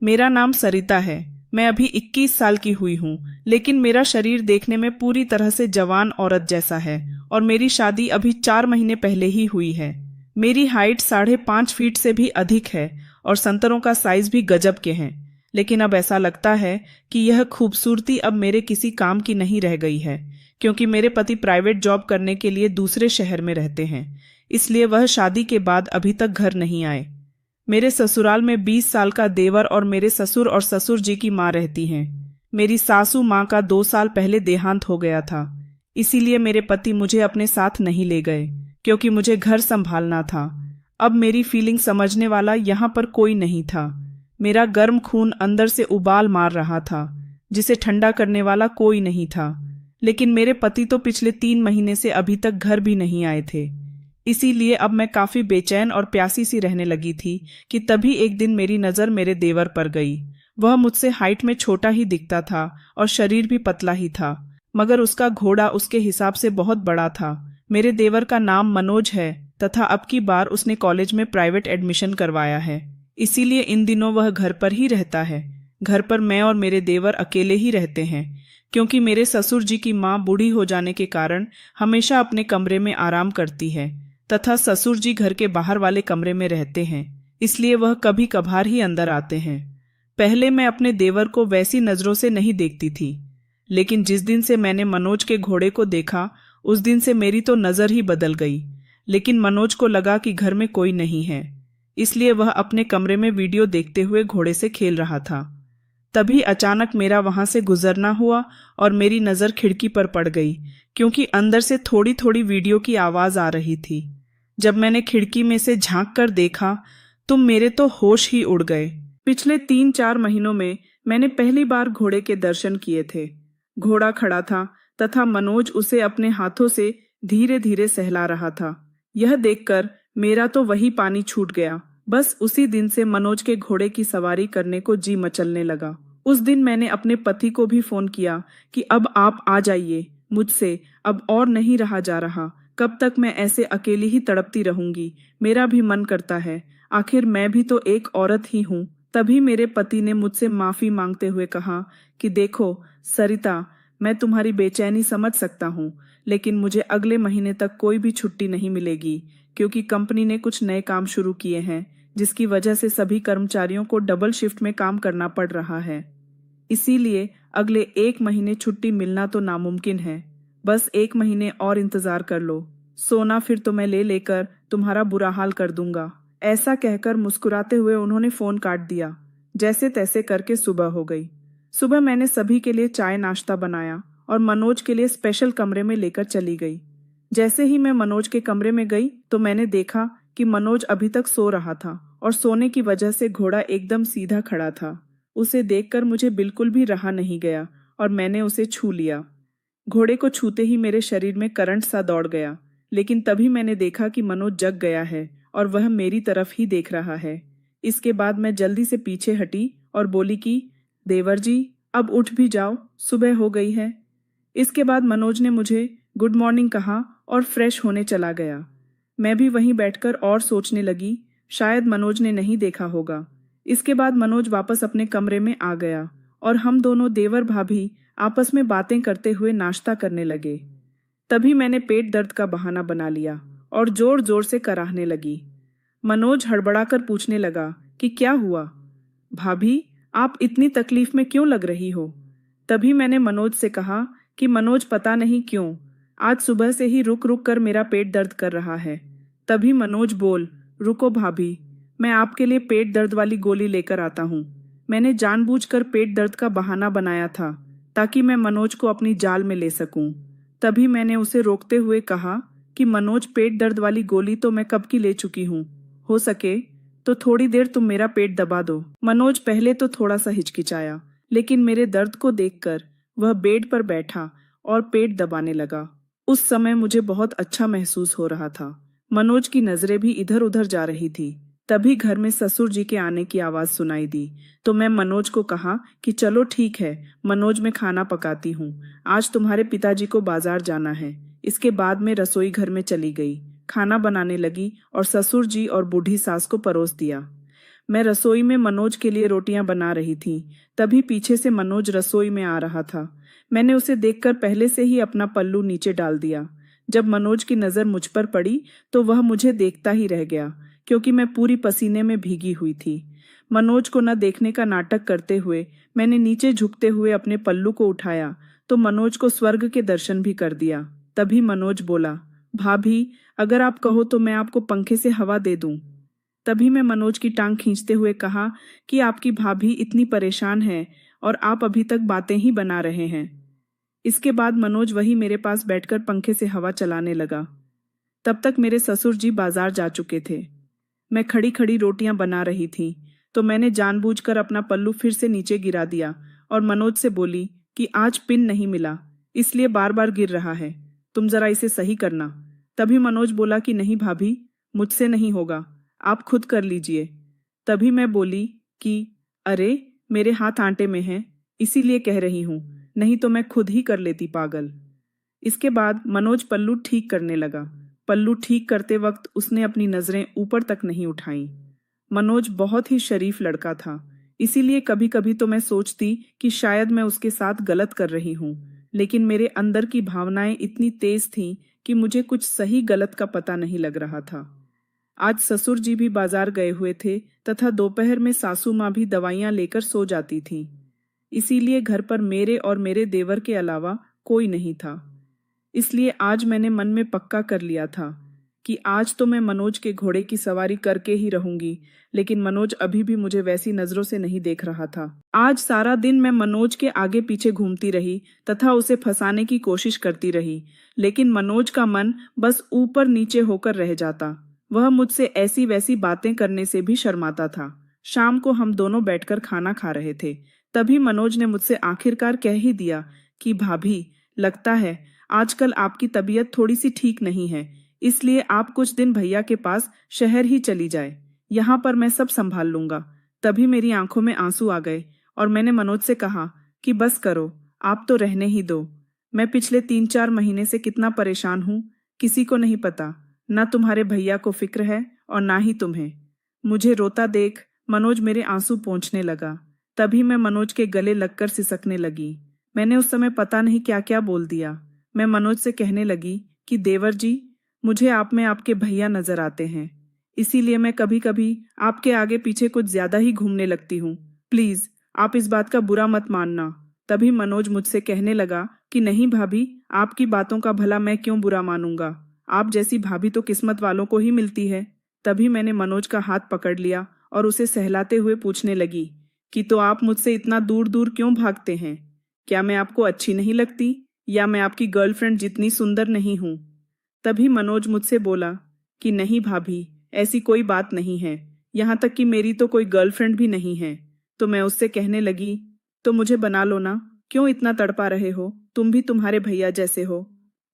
मेरा नाम सरिता है। मैं अभी 21 साल की हुई हूँ, लेकिन मेरा शरीर देखने में पूरी तरह से जवान औरत जैसा है और मेरी शादी अभी 4 महीने पहले ही हुई है। मेरी हाइट 5.5 फीट से भी अधिक है और संतरों का साइज भी गजब के हैं। लेकिन अब ऐसा लगता है कि यह खूबसूरती अब मेरे किसी काम की नहीं रह गई है, क्योंकि मेरे पति प्राइवेट जॉब करने के लिए दूसरे शहर में रहते हैं। इसलिए वह शादी के बाद अभी तक घर नहीं आए। मेरे ससुराल में 20 साल का देवर और मेरे ससुर और ससुर जी की माँ रहती हैं। मेरी सासू माँ का 2 साल पहले देहांत हो गया था। इसीलिए मेरे पति मुझे अपने साथ नहीं ले गए, क्योंकि मुझे घर संभालना था। अब मेरी फीलिंग समझने वाला यहाँ पर कोई नहीं था। मेरा गर्म खून अंदर से उबाल मार रहा था, जिसे ठंडा करने वाला कोई नहीं था। लेकिन मेरे पति तो पिछले 3 महीने से अभी तक घर भी नहीं आए थे। इसीलिए अब मैं काफी बेचैन और प्यासी सी रहने लगी थी कि तभी एक दिन मेरी नजर मेरे देवर पर गई। वह मुझसे हाइट में छोटा ही दिखता था और शरीर भी पतला ही था, मगर उसका घोड़ा उसके हिसाब से बहुत बड़ा था। मेरे देवर का नाम मनोज है तथा अब की बार उसने कॉलेज में प्राइवेट एडमिशन करवाया है। इसीलिए इन दिनों वह घर पर ही रहता है। घर पर मैं और मेरे देवर अकेले ही रहते हैं, क्योंकि मेरे ससुर जी की माँ बूढ़ी हो जाने के कारण हमेशा अपने कमरे में आराम करती है तथा ससुर जी घर के बाहर वाले कमरे में रहते हैं। इसलिए वह कभी कभार ही अंदर आते हैं। पहले मैं अपने देवर को वैसी नजरों से नहीं देखती थी, लेकिन जिस दिन से मैंने मनोज के घोड़े को देखा उस दिन से मेरी तो नजर ही बदल गई। लेकिन मनोज को लगा कि घर में कोई नहीं है, इसलिए वह अपने कमरे में वीडियो देखते हुए घोड़े से खेल रहा था। तभी अचानक मेरा वहां से गुजरना हुआ और मेरी नजर खिड़की पर पड़ गई, क्योंकि अंदर से थोड़ी थोड़ी वीडियो की आवाज आ रही थी। जब मैंने खिड़की में से झांक कर देखा तो मेरे तो होश ही उड़ गए। पिछले 3-4 महीनों में मैंने पहली बार घोड़े के दर्शन किए थे। घोड़ा खड़ा था तथा मनोज उसे अपने हाथों से धीरे धीरे सहला रहा था। यह देखकर मेरा तो वही पानी छूट गया। बस उसी दिन से मनोज के घोड़े की सवारी करने को जी मचलने लगा। उस दिन मैंने अपने पति को भी फोन किया कि अब आप आ जाइए, मुझसे अब और नहीं रहा जा रहा। कब तक मैं ऐसे अकेली ही तड़पती रहूंगी? मेरा भी मन करता है, आखिर मैं भी तो एक औरत ही हूँ। तभी मेरे पति ने मुझसे माफी मांगते हुए कहा कि देखो सरिता, मैं तुम्हारी बेचैनी समझ सकता हूँ, लेकिन मुझे अगले महीने तक कोई भी छुट्टी नहीं मिलेगी, क्योंकि कंपनी ने कुछ नए काम शुरू किए हैं, जिसकी वजह से सभी कर्मचारियों को डबल शिफ्ट में काम करना पड़ रहा है। इसीलिए अगले 1 महीने छुट्टी मिलना तो नामुमकिन है। बस 1 महीने और इंतजार कर लो। सोना फिर तो मैं ले लेकर तुम्हारा बुरा हाल कर दूंगा। ऐसा कहकर मुस्कुराते हुए उन्होंने फोन काट दिया। जैसे तैसे करके सुबह हो गई। सुबह मैंने सभी के लिए चाय नाश्ता बनाया और मनोज के लिए स्पेशल कमरे में लेकर चली गई। जैसे ही मैं मनोज के कमरे में गई तो मैंने देखा कि मनोज अभी तक सो रहा था और सोने की वजह से घोड़ा एकदम सीधा खड़ा था। उसे देखकर मुझे बिल्कुल भी रहा नहीं गया और मैंने उसे छू लिया। घोड़े को छूते ही मेरे शरीर में करंट सा दौड़ गया, लेकिन तभी मैंने देखा कि मनोज जग गया है और वह मेरी तरफ ही देख रहा है। इसके बाद मैं जल्दी से पीछे हटी और बोली कि देवर जी, अब उठ भी जाओ, सुबह हो गई है। इसके बाद मनोज ने मुझे गुड मॉर्निंग कहा और फ्रेश होने चला गया। मैं भी वहीं बैठकर और सोचने लगी, शायद मनोज ने नहीं देखा होगा। इसके बाद मनोज वापस अपने कमरे में आ गया और हम दोनों देवर भाभी आपस में बातें करते हुए नाश्ता करने लगे। तभी मैंने पेट दर्द का बहाना बना लिया और जोर जोर से कराहने लगी। मनोज हड़बड़ाकर पूछने लगा कि क्या हुआ? भाभी, आप इतनी तकलीफ में क्यों लग रही हो? तभी मैंने मनोज से कहा कि मनोज, पता नहीं क्यों आज सुबह से ही रुक रुक कर मेरा पेट दर्द कर रहा है। तभी मनोज बोल, रुको भाभी, मैं आपके लिए पेट दर्द वाली गोली लेकर आता हूँ। मैंने जानबूझकर पेट दर्द का बहाना बनाया था ताकि मैं मनोज को अपनी जाल में ले सकूं। तभी मैंने उसे रोकते हुए कहा कि मनोज, पेट दर्द वाली गोली तो मैं कब की ले चुकी हूँ। हो सके तो थोड़ी देर तुम मेरा पेट दबा दो। मनोज पहले तो थोड़ा सा हिचकिचाया, लेकिन मेरे दर्द को देखकर वह बेड पर बैठा और पेट दबाने लगा। उस समय मुझे बहुत अच्छा महसूस हो रहा था। मनोज की नजरें भी इधर उधर जा रही थी। तभी घर में ससुर जी के आने की आवाज सुनाई दी, तो मैं मनोज को कहा कि चलो ठीक है मनोज, मैं खाना पकाती हूँ, आज तुम्हारे पिताजी को बाजार जाना है। इसके बाद मैं रसोई घर में चली गई, खाना बनाने लगी और ससुर जी और बूढ़ी सास को परोस दिया। मैं रसोई में मनोज के लिए रोटियां बना रही थी। तभी पीछे से मनोज रसोई में आ रहा था। मैंने उसे देखकर पहले से ही अपना पल्लू नीचे डाल दिया। जब मनोज की नजर मुझ पर पड़ी तो वह मुझे देखता ही रह गया, क्योंकि मैं पूरी पसीने में भीगी हुई थी। मनोज को न देखने का नाटक करते हुए मैंने नीचे झुकते हुए अपने पल्लू को उठाया तो मनोज को स्वर्ग के दर्शन भी कर दिया। तभी मनोज बोला, भाभी, अगर आप कहो तो मैं आपको पंखे से हवा दे दूं। तभी मैं मनोज की टांग खींचते हुए कहा कि आपकी भाभी इतनी परेशान है और आप अभी तक बातें ही बना रहे हैं। इसके बाद मनोज वही मेरे पास बैठकर पंखे से हवा चलाने लगा। तब तक मेरे ससुर जी बाजार जा चुके थे। मैं खड़ी खड़ी रोटियां बना रही थी तो मैंने जानबूझकर अपना पल्लू फिर से नीचे गिरा दिया और मनोज से बोली कि आज पिन नहीं मिला, इसलिए बार बार गिर रहा है, तुम जरा इसे सही करना। तभी मनोज बोला कि नहीं भाभी, मुझसे नहीं होगा, आप खुद कर लीजिए। तभी मैं बोली कि अरे, मेरे हाथ आटे में हैं, इसीलिए कह रही हूं, नहीं तो मैं खुद ही कर लेती, पागल। इसके बाद मनोज पल्लू ठीक करने लगा। पल्लू ठीक करते वक्त उसने अपनी नजरें ऊपर तक नहीं उठाई। मनोज बहुत ही शरीफ लड़का था, इसीलिए कभी कभी तो मैं सोचती कि शायद मैं उसके साथ गलत कर रही हूँ, लेकिन मेरे अंदर की भावनाएं इतनी तेज थीं कि मुझे कुछ सही गलत का पता नहीं लग रहा था। आज ससुर जी भी बाजार गए हुए थे तथा दोपहर में सासू माँ भी दवाइयाँ लेकर सो जाती थी, इसीलिए घर पर मेरे और मेरे देवर के अलावा कोई नहीं था। इसलिए आज मैंने मन में पक्का कर लिया था कि आज तो मैं मनोज के घोड़े की सवारी करके ही रहूंगी, लेकिन मनोज अभी भी मुझे वैसी नजरों से नहीं देख रहा था। आज सारा दिन मैं मनोज के आगे पीछे घूमती रही तथा उसे फंसाने की कोशिश करती रही, लेकिन मनोज का मन बस ऊपर नीचे होकर रह जाता। वह मुझसे ऐसी वैसी बातें करने से भी शर्माता था। शाम को हम दोनों बैठकर खाना खा रहे थे। तभी मनोज ने मुझसे आखिरकार कह ही दिया कि भाभी, लगता है आजकल आपकी तबीयत थोड़ी सी ठीक नहीं है, इसलिए आप कुछ दिन भैया के पास शहर ही चली जाए, यहाँ पर मैं सब संभाल लूंगा। तभी मेरी आंखों में आंसू आ गए और मैंने मनोज से कहा कि बस करो, आप तो रहने ही दो। मैं पिछले 3-4 महीने से कितना परेशान हूँ, किसी को नहीं पता, ना तुम्हारे भैया को फिक्र है और ना ही तुम्हें। मुझे रोता देख मनोज मेरे आंसू पोंछने लगा। तभी मैं मनोज के गले लगकर सिसकने लगी। मैंने उस समय पता नहीं क्या क्या बोल दिया। मैं मनोज से कहने लगी कि देवर जी, मुझे आप में आपके भैया नजर आते हैं, इसीलिए मैं कभी कभी आपके आगे पीछे कुछ ज्यादा ही घूमने लगती हूँ। प्लीज आप इस बात का बुरा मत मानना। तभी मनोज मुझसे कहने लगा कि नहीं भाभी, आपकी बातों का भला मैं क्यों बुरा मानूंगा, आप जैसी भाभी तो किस्मत वालों को ही मिलती है। तभी मैंने मनोज का हाथ पकड़ लिया और उसे सहलाते हुए पूछने लगी कि तो आप मुझसे इतना दूर दूर क्यों भागते हैं? क्या मैं आपको अच्छी नहीं लगती, या मैं आपकी गर्लफ्रेंड जितनी सुंदर नहीं हूँ? तभी मनोज मुझसे बोला कि नहीं भाभी, ऐसी कोई बात नहीं है, यहाँ तक कि मेरी तो कोई गर्लफ्रेंड भी नहीं है। तो मैं उससे कहने लगी, तो मुझे बना लो ना, क्यों इतना तड़पा रहे हो, तुम भी तुम्हारे भैया जैसे हो।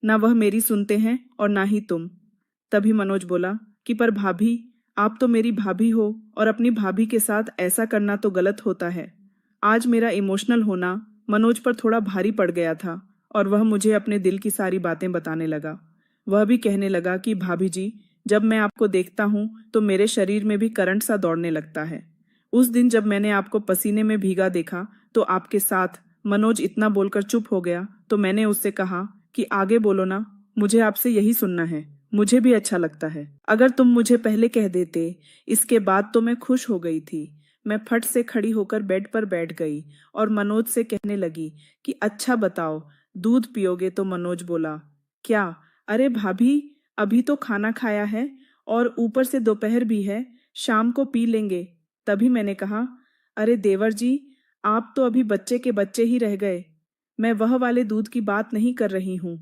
ना वह मेरी सुनते हैं और ना ही तुम। तभी मनोज बोला कि पर भाभी, आप तो मेरी भाभी हो और अपनी भाभी के साथ ऐसा करना तो गलत होता है। आज मेरा इमोशनल होना मनोज पर थोड़ा भारी पड़ गया था और वह मुझे अपने दिल की सारी बातें बताने लगा। वह भी कहने लगा कि भाभी जी, जब मैं आपको देखता हूँ तो मेरे शरीर में भी करंट सा दौड़ने लगता है। उस दिन जब मैंने आपको पसीने में भीगा देखा तो आपके साथ मनोज इतना बोलकर चुप हो गया, तो मैंने उससे कहा कि आगे बोलो ना, मुझे आपसे यही सुनना है, मुझे भी अच्छा लगता है। अगर तुम मुझे पहले कह देते। इसके बाद तो मैं खुश हो गई थी। मैं फट से खड़ी होकर बेड पर बैठ गई और मनोज से कहने लगी कि अच्छा बताओ, दूध पियोगे? तो मनोज बोला, क्या? अरे भाभी, अभी तो खाना खाया है और ऊपर से दोपहर भी है, शाम को पी लेंगे। तभी मैंने कहा, अरे देवर जी, आप तो अभी बच्चे के बच्चे ही रह गए, मैं वह वाले दूध की बात नहीं कर रही हूँ।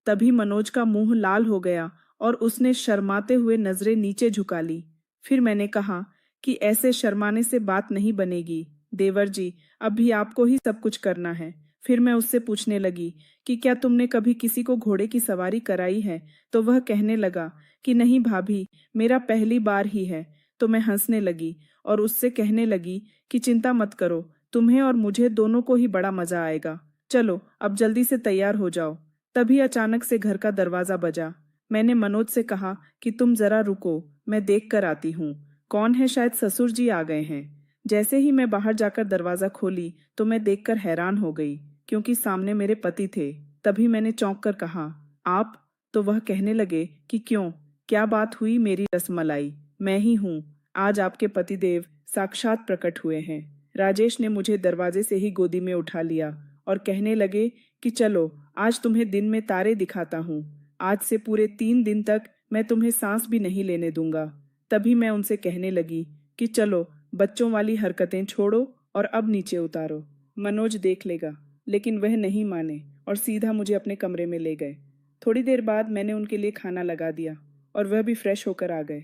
तभी मनोज का मुंह लाल हो गया और उसने शर्माते हुए नजरें नीचे झुका ली। फिर मैंने कहा कि ऐसे शर्माने से बात नहीं बनेगी देवर जी, अभी आपको ही सब कुछ करना है। फिर मैं उससे पूछने लगी कि क्या तुमने कभी किसी को घोड़े की सवारी कराई है? तो वह कहने लगा कि नहीं भाभी, मेरा पहली बार ही है। तो मैं हंसने लगी और उससे कहने लगी कि चिंता मत करो, तुम्हें और मुझे दोनों को ही बड़ा मजा आएगा। चलो अब जल्दी से तैयार हो जाओ। तभी अचानक से घर का दरवाजा बजा। मैंने मनोज से कहा कि तुम जरा रुको, मैं देख कर आती हूँ। कौन है, शायद ससुर जी आ गए हैं। जैसे ही मैं बाहर जाकर दरवाजा खोली तो मैं देखकर हैरान हो गई, क्योंकि सामने मेरे पति थे। तभी मैंने चौंक कर कहा, आप? तो वह कहने लगे कि क्यों, क्या बात हुई मेरी रसमलाई? मैं ही हूँ, आज आपके पतिदेव साक्षात प्रकट हुए हैं। राजेश ने मुझे दरवाजे से ही गोदी में उठा लिया और कहने लगे कि चलो, आज तुम्हें दिन में तारे दिखाता हूँ। आज से पूरे 3 दिन तक मैं तुम्हें सांस भी नहीं लेने दूंगा। तभी मैं उनसे कहने लगी कि चलो, बच्चों वाली हरकतें छोड़ो और अब नीचे उतारो, मनोज देख लेगा। लेकिन वह नहीं माने और सीधा मुझे अपने कमरे में ले गए। थोड़ी देर बाद मैंने उनके लिए खाना लगा दिया और वह भी फ्रेश होकर आ गए।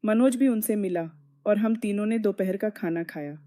मनोज भी उनसे मिला और हम तीनों ने दोपहर का खाना खाया।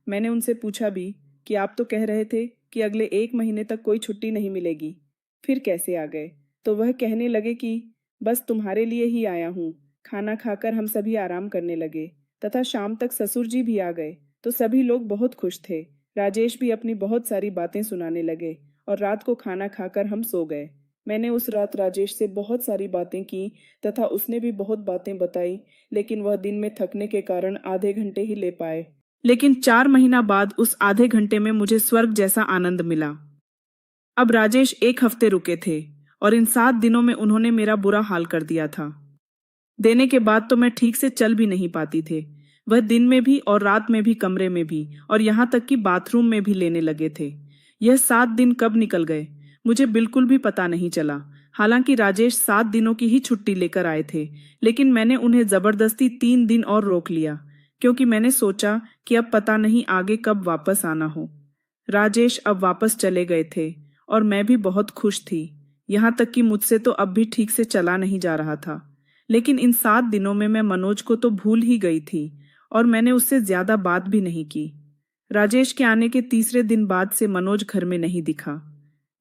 मैंने उनसे पूछा भी कि आप तो कह रहे थे कि अगले 1 महीने तक कोई छुट्टी नहीं मिलेगी, फिर कैसे आ गए? तो वह कहने लगे कि बस तुम्हारे लिए ही आया हूँ। खाना खाकर हम सभी आराम करने लगे तथा शाम तक ससुर जी भी आ गए तो सभी लोग बहुत खुश थे। राजेश भी अपनी बहुत सारी बातें सुनाने लगे और रात को खाना खाकर हम सो गए। मैंने उस रात राजेश से बहुत सारी बातें की तथा उसने भी बहुत बातें बताई, लेकिन वह दिन में थकने के कारण आधे घंटे ही ले पाए। लेकिन 4 महीना बाद उस आधे घंटे में मुझे स्वर्ग जैसा आनंद मिला। अब राजेश 1 हफ्ते रुके थे और इन 7 दिनों में उन्होंने मेरा बुरा हाल कर दिया था। देने के बाद तो मैं ठीक से चल भी नहीं पाती थे। वह दिन में भी और रात में भी, कमरे में भी और यहाँ तक कि बाथरूम में भी लेने लगे थे। यह 7 दिन कब निकल गए मुझे बिल्कुल भी पता नहीं चला। हालांकि राजेश 7 दिनों की ही छुट्टी लेकर आए थे, लेकिन मैंने उन्हें जबरदस्ती 3 दिन और रोक लिया, क्योंकि मैंने सोचा कि अब पता नहीं आगे कब वापस आना हो। राजेश अब वापस चले गए थे और मैं भी बहुत खुश थी। यहाँ तक कि मुझसे तो अब भी ठीक से चला नहीं जा रहा था। लेकिन इन 7 दिनों में मैं मनोज को तो भूल ही गई थी और मैंने उससे ज्यादा बात भी नहीं की। राजेश के आने के तीसरे दिन बाद से मनोज घर में नहीं दिखा।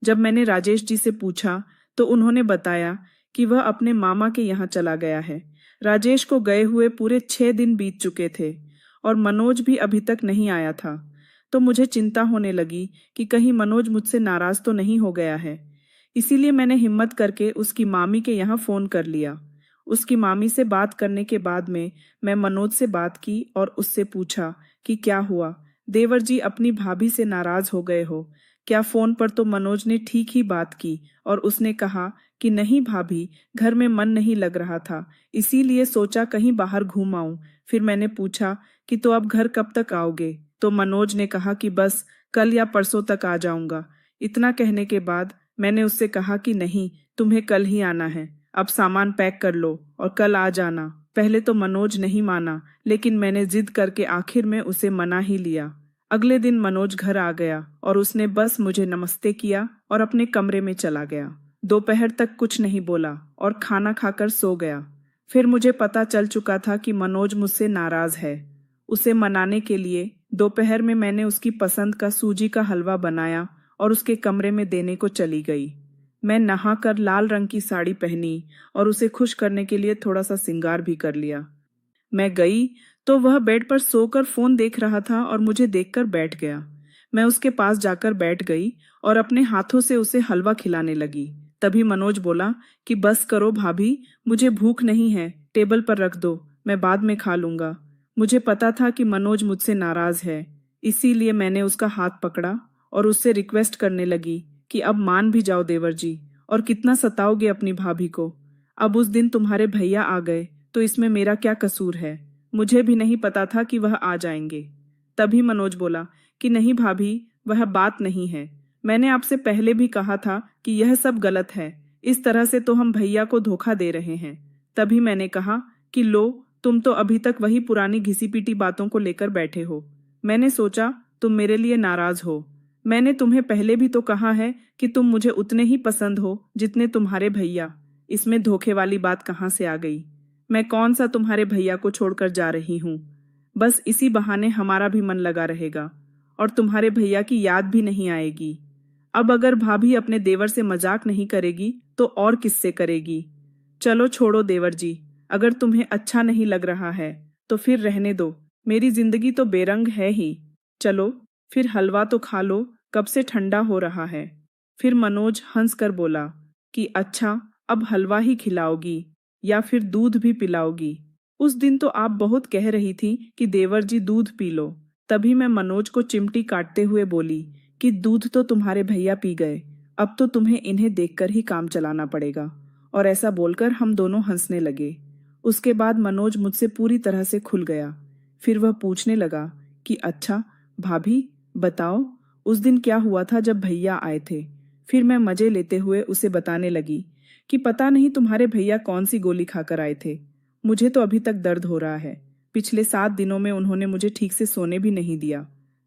जब मैंने राजेश जी से पूछा तो उन्होंने बताया कि वह अपने मामा के यहाँ चला गया है। राजेश को गए हुए पूरे 6 दिन बीत चुके थे और मनोज भी अभी तक नहीं आया था। तो मुझे चिंता होने लगी कि कहीं मनोज मुझसे नाराज तो नहीं हो गया है। इसीलिए मैंने हिम्मत करके उसकी मामी के यहाँ फोन कर लिया। उसकी मामी से बात करने के बाद में मैं मनोज से बात की और उससे पूछा कि क्या हुआ, देवर जी अपनी भाभी से नाराज हो गए हो क्या? फोन पर तो मनोज ने ठीक ही बात की और उसने कहा कि नहीं भाभी, घर में मन नहीं लग रहा था, इसीलिए सोचा कहीं बाहर घूम आऊं। फिर मैंने पूछा कि तो अब घर कब तक आओगे? तो मनोज ने कहा कि बस कल या परसों तक आ जाऊंगा। इतना कहने के बाद मैंने उससे कहा कि नहीं, तुम्हें कल ही आना है, अब सामान पैक कर लो और कल आ जाना। पहले तो मनोज नहीं माना, लेकिन मैंने जिद करके आखिर में उसे मना ही लिया। अगले दिन मनोज घर आ गया और उसने बस मुझे नमस्ते किया और अपने कमरे में चला गया। दोपहर तक कुछ नहीं बोला और खाना खाकर सो गया। फिर मुझे पता चल चुका था कि मनोज मुझसे नाराज है। उसे मनाने के लिए दोपहर में मैंने उसकी पसंद का सूजी का हलवा बनाया और उसके कमरे में देने को चली गई। मैं नहाकर लाल रंग की साड़ी पहनी और उसे खुश करने के लिए थोड़ा सा श्रृंगार भी कर लिया। मैं गई तो वह बेड पर सोकर फोन देख रहा था और मुझे देखकर बैठ गया। मैं उसके पास जाकर बैठ गई और अपने हाथों से उसे हलवा खिलाने लगी। तभी मनोज बोला कि बस करो भाभी, मुझे भूख नहीं है, टेबल पर रख दो, मैं बाद में खा लूंगा। मुझे पता था कि मनोज मुझसे नाराज है, इसीलिए मैंने उसका हाथ पकड़ा और उससे रिक्वेस्ट करने लगी कि अब मान भी जाओ देवर जी, और कितना सताओगे अपनी भाभी को? अब उस दिन तुम्हारे भैया आ गए तो इसमें मेरा क्या कसूर है? मुझे भी नहीं पता था कि वह आ जाएंगे। तभी मनोज बोला कि नहीं भाभी, वह बात नहीं है, मैंने आपसे पहले भी कहा था कि यह सब गलत है, इस तरह से तो हम भैया को धोखा दे रहे हैं। तभी मैंने कहा कि लो, तुम तो अभी तक वही पुरानी घिसी पीटी बातों को लेकर बैठे हो। मैंने सोचा तुम मेरे लिए नाराज हो। मैंने तुम्हें पहले भी तो कहा है कि तुम मुझे उतने ही पसंद हो जितने तुम्हारे भैया। इसमें धोखे वाली बात कहाँ से आ गई? मैं कौन सा तुम्हारे भैया को छोड़कर जा रही हूँ? बस इसी बहाने हमारा भी मन लगा रहेगा और तुम्हारे भैया की याद भी नहीं आएगी। अब अगर भाभी अपने देवर से मजाक नहीं करेगी तो और किससे करेगी? चलो छोड़ो देवर जी, अगर तुम्हें अच्छा नहीं लग रहा है तो फिर रहने दो, मेरी जिंदगी तो बेरंग है ही। चलो फिर हलवा तो खा लो, कब से ठंडा हो रहा है। फिर मनोज हंसकर बोला कि अच्छा, अब हलवा ही खिलाओगी या फिर दूध भी पिलाओगी? उस दिन तो आप बहुत कह रही थी कि देवर जी दूध पी लो। तभी मैं मनोज को चिमटी काटते हुए बोली कि दूध तो तुम्हारे भैया पी गए, अब तो तुम्हें इन्हें देखकर ही काम चलाना पड़ेगा। और ऐसा बोलकर हम दोनों हंसने लगे। उसके बाद मनोज मुझसे पूरी तरह से खुल गया। फिर वह पूछने लगा कि अच्छा भाभी, बताओ उस दिन क्या हुआ था जब भैया आए थे। फिर मैं मजे लेते हुए उसे बताने लगी कि पता नहीं तुम्हारे भैया कौन सी गोली खाकर आए थे। मुझे तो अभी तक दर्द हो रहा है। पिछले 7 दिनों में उन्होंने मुझे ठीक से सोने भी नहीं दिया।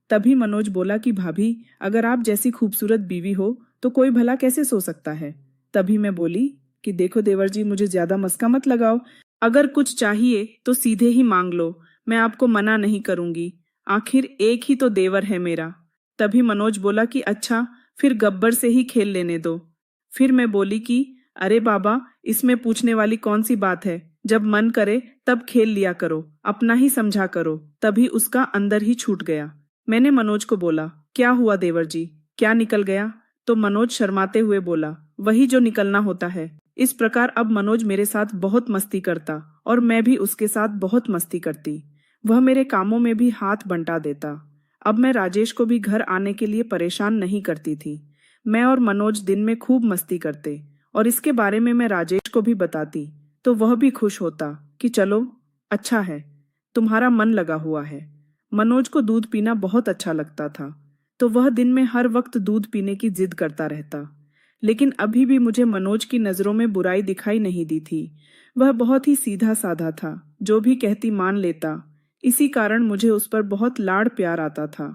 तभी मनोज बोला कि भाभी, अगर आप जैसी खूबसूरत बीवी हो तो कोई भला कैसे सो सकता है। तभी मैं बोली कि देखो देवर जी, मुझे ज्यादा मस्का मत लगाओ। अगर कुछ चाहिए तो सीधे ही मांग लो, मैं आपको मना नहीं करूंगी। आखिर एक ही तो देवर है मेरा। तभी मनोज बोला कि अच्छा, फिर गब्बर से ही खेल लेने दो। फिर मैं बोली कि अरे बाबा, इसमें पूछने वाली कौन सी बात है। जब मन करे तब खेल लिया करो, अपना ही समझा करो। तभी उसका अंदर ही छूट गया। मैंने मनोज को बोला, क्या हुआ देवर जी, क्या निकल गया। तो मनोज शर्माते हुए बोला, वही जो निकलना होता है। इस प्रकार अब मनोज मेरे साथ बहुत मस्ती करता और मैं भी उसके साथ बहुत मस्ती करती। वह मेरे कामों में भी हाथ बंटा देता। अब मैं राजेश को भी घर आने के लिए परेशान नहीं करती थी। मैं और मनोज दिन में खूब मस्ती करते और इसके बारे में मैं राजेश को भी बताती तो वह भी खुश होता कि चलो अच्छा है, तुम्हारा मन लगा हुआ है। मनोज को दूध पीना बहुत अच्छा लगता था, तो वह दिन में हर वक्त दूध पीने की जिद करता रहता। लेकिन अभी भी मुझे मनोज की नजरों में बुराई दिखाई नहीं दी थी। वह बहुत ही सीधा साधा था, जो भी कहती मान लेता। इसी कारण मुझे उस पर बहुत लाड़ प्यार आता था।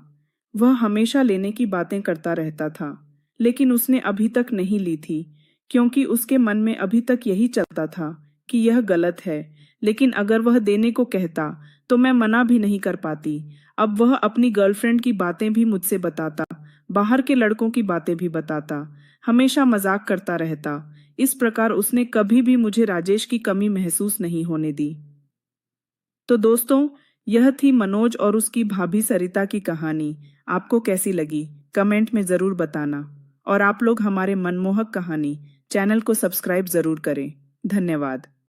वह हमेशा लेने की बातें करता रहता था, लेकिन उसने अभी तक नहीं ली थी, क्योंकि उसके मन में अभी तक यही चलता था कि यह गलत है। लेकिन अगर वह देने को कहता तो मैं मना भी नहीं कर पाती। अब वह अपनी गर्लफ्रेंड की बातें भी मुझसे बताता, बाहर के लड़कों की बातें भी बताता, हमेशा मजाक करता रहता। इस प्रकार उसने कभी भी मुझे राजेश की कमी महसूस नहीं होने दी। तो दोस्तों, यह थी मनोज और उसकी भाभी सरिता की कहानी। आपको कैसी लगी कमेंट में जरूर बताना। और आप लोग हमारे मनमोहक कहानी चैनल को सब्सक्राइब जरूर करें। धन्यवाद।